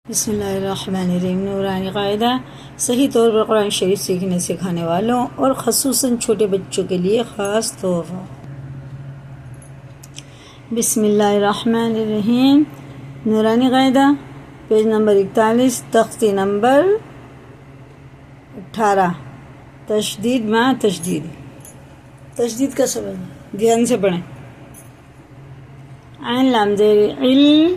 بسم اللہ الرحمن الرحیم۔ نورانی قاعدہ صحیح طور پر قرآن شریف سیکھنے سکھانے والوں اور خصوصاً چھوٹے بچوں کے لیے خاص تحفہ۔ بسم اللہ الرحمن الرحیم۔ نورانی قاعدہ پیج نمبر 41، تختی نمبر 18۔ تشدید مع تشدید، تشدید کا سبب دھیان سے پڑھیں۔ عین لام زیر عل،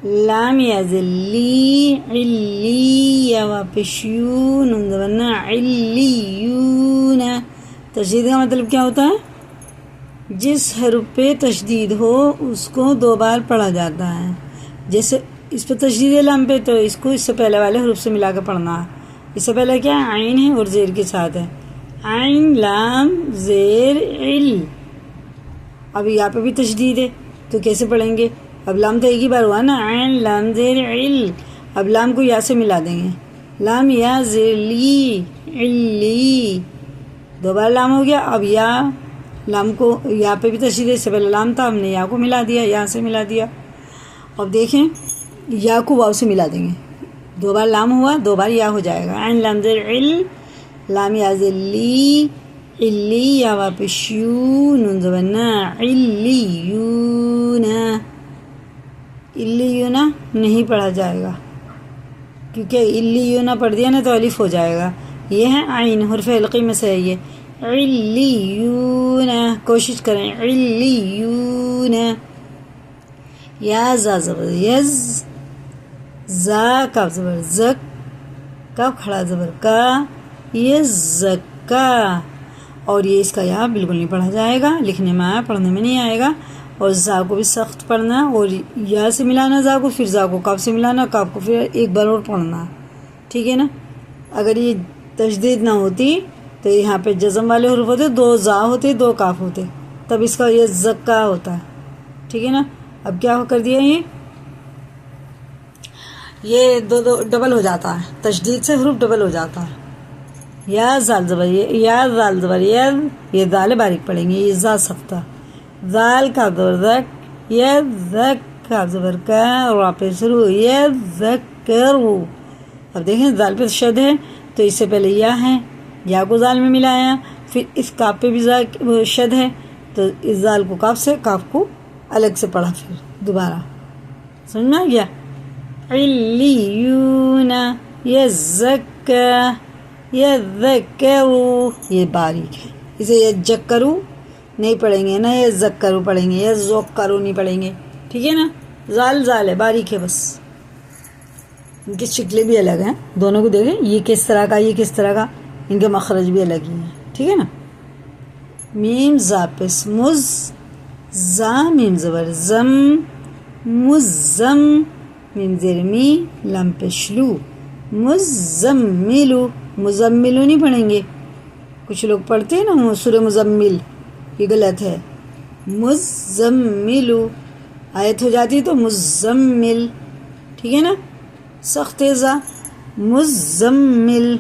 لام یا ذلی، علی یا واپشیون، نون علیون۔ تشدید کا مطلب کیا ہوتا ہے؟ جس حرف پہ تشدید ہو اس کو دو بار پڑھا جاتا ہے۔ جیسے اس پہ تشدید ہے لام پہ، تو اس کو اس سے پہلے والے حرف سے ملا کے پڑھنا ہے۔ اس سے پہلے کیا ہے؟ عین ہے اور زیر کے ساتھ ہے، عین لام زیر عل۔ اب یہاں پہ بھی تشدید ہے تو کیسے پڑھیں گے؟ اب لام تو ایک ہی بار ہوا نا، عین لام زیر عل۔ اب لام کو یا سے ملا دیں گے، لام یا زیر لی، علی، دو بار لام ہو گیا۔ اب یا لام کو، یا پہ بھی تشدید ہے، اس سے پہلے لام تھا، ہم نے یا کو ملا دیا، یا سے ملا دیا۔ اب دیکھیں یا کو واو سے ملا دیں گے، دو بار لام ہوا، دو بار یا ہو جائے گا۔ عین لام زیر عل، لام یا زیر لی، علی یا واپشیون، نون زبرنا علیون۔ علیون نہیں پڑھا جائے گا، کیونکہ علیون پڑھ دیا نا تو الف ہو جائے گا۔ یہ ہے عین، حرف حلقی میں سے ہے یہ، علیون۔ کوشش کریں، علیون۔ یا زا زبر یز، زا کاف زبر زک، کاف کھڑا زبر کا، یزکا۔ اور یہ اس کا یا بالکل نہیں پڑھا جائے گا، لکھنے میں آیا، پڑھنے میں نہیں آئے گا۔ اور زا کو بھی سخت پڑھنا، اور یا سے ملانا زا کو، پھر زا کو کاف سے ملانا، کاف کو پھر ایک بار اور پڑھنا، ٹھیک ہے نا۔ اگر یہ تشدید نہ ہوتی تو یہاں پہ جزم والے حروف ہوتے، دو زا ہوتے، دو کاف ہوتے، تب اس کا یہ زکا ہوتا ہے، ٹھیک ہے نا۔ اب کیا کر دیا، یہ دو ڈبل ہو جاتا ہے، تشدید سے حروف ڈبل ہو جاتا ہے۔ یا زال زبر یا، زال زبر یہ دال باریک پڑھیں گے، یہ زا سخت، زال کاف زبر زک، یزک کاف زبر کا، واپس رو، یذکرو۔ اب دیکھیں زال پہ شد ہے تو اس سے پہلے یا ہے، یا کو زال میں ملایا، پھر اس کاف پہ بھی شد ہے تو اس زال کو کاف سے، کاف کو الگ سے پڑھا، پھر دوبارہ، سمجھ میں آ گیا؟ علیون، یزکا، یذکرو، یہ باریک ہے، اسے یذکرو نہیں پڑھیں گے، نہ یذکرو پڑھیں گے، یذکرو نہیں پڑھیں گے، ٹھیک ہے نا۔ زال زال ہے، باریک ہے بس، ان کی شکلیں بھی الگ ہیں، دونوں کو دیکھیں، یہ کس طرح کا، یہ کس طرح کا، ان کے مخرج بھی الگ ہی ہیں، ٹھیک ہے نا۔ میم زا پس مز، زا میم زبر زم، مزم، میم زیر می، لام پشلو، مزملو، مزملو نہیں پڑھیں گے، کچھ لوگ پڑھتے ہیں نا سورہ مزمل، یہ غلط ہے، مزملو آیت ہو جاتی تو مزمل، ٹھیک ہے نا، سخت زا، مزمل۔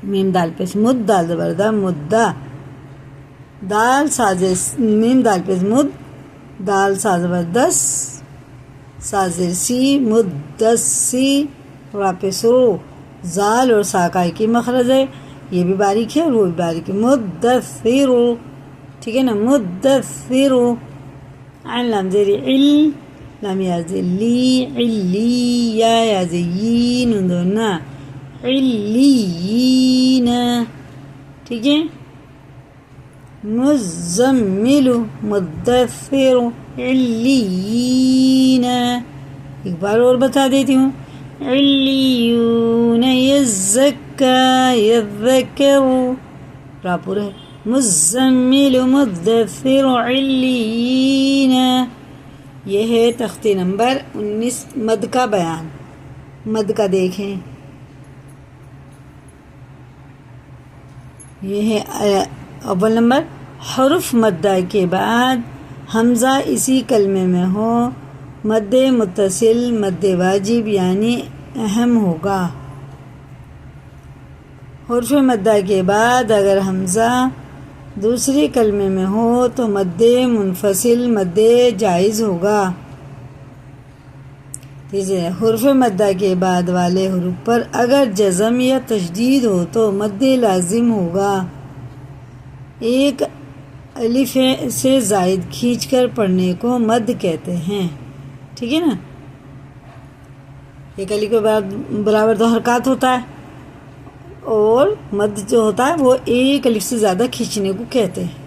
میم دال پیش مد، دال زبردہ مدہ، دال سازر میم دال پیش مد، دال سا زبردس، سازر سی، مدسی، واپس رو، زال اور ساکائی کی مخرج ہے، یہ بھی باریک ہے اور وہ بھی باریک ہے، مدثرو، ٹھیک ہے نا، مدثرو۔ عین لام زیر عل، لام یا ذلی، علی یا ذین، نا علیین، ٹھیک ہے۔ مزمل، مدثر، علیین۔ ایک بار اور بتا دیتی ہوں، علیون، یزکا، یذکر، راپور ہے، مزمل، مدثر، علیین۔ یہ ہے تختی نمبر 19، مد کا بیان۔ مد کا دیکھیں، یہ ہے اول نمبر، حرف مدہ کے بعد حمزہ اسی کلمے میں ہو، مد متصل، مد واجب یعنی اہم ہوگا۔ حرف مدہ کے بعد اگر حمزہ دوسرے کلمے میں ہو تو مد منفصل، مد جائز ہوگا۔ تیسرے حرف مدہ کے بعد والے حروف پر اگر جزم یا تشدید ہو تو مد لازم ہوگا. ایک الف سے زائد کھینچ کر پڑھنے کو مد کہتے ہیں. ٹھیک ہے نا. ایک الف کے بعد برابر دو حرکات ہوتا ہے اور مد جو ہوتا ہے وہ ایک الف سے زیادہ کھینچنے کو کہتے ہیں.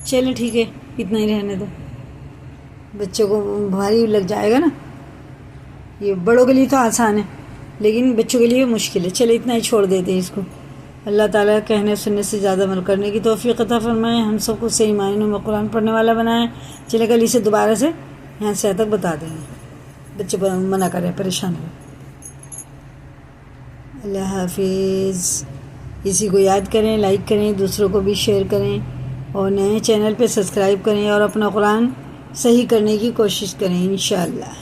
چلیں ٹھیک ہے، اتنا ہی رہنے دو، بچوں کو بھاری لگ جائے گا نا. یہ بڑوں کے لیے تو آسان ہے لیکن بچوں کے لیے مشکل ہے. چلے اتنا ہی چھوڑ دیتے ہیں اس کو. اللہ تعالیٰ کہنے سننے سے زیادہ عمل کرنے کی توفیق عطا فرمائے. ہم سب کو صحیح معنوں میں قرآن پڑھنے والا بنائے. چلے کل اسے دوبارہ سے یہاں سے تک بتا دیں گے. بچے منع کریں، پریشان ہو. اللہ حافظ. اسی کو یاد کریں، لائک کریں، دوسروں کو بھی شیئر کریں اور نئے چینل پہ سبسکرائب کریں اور اپنا قرآن صحیح کرنے کی کوشش کریں انشاءاللہ.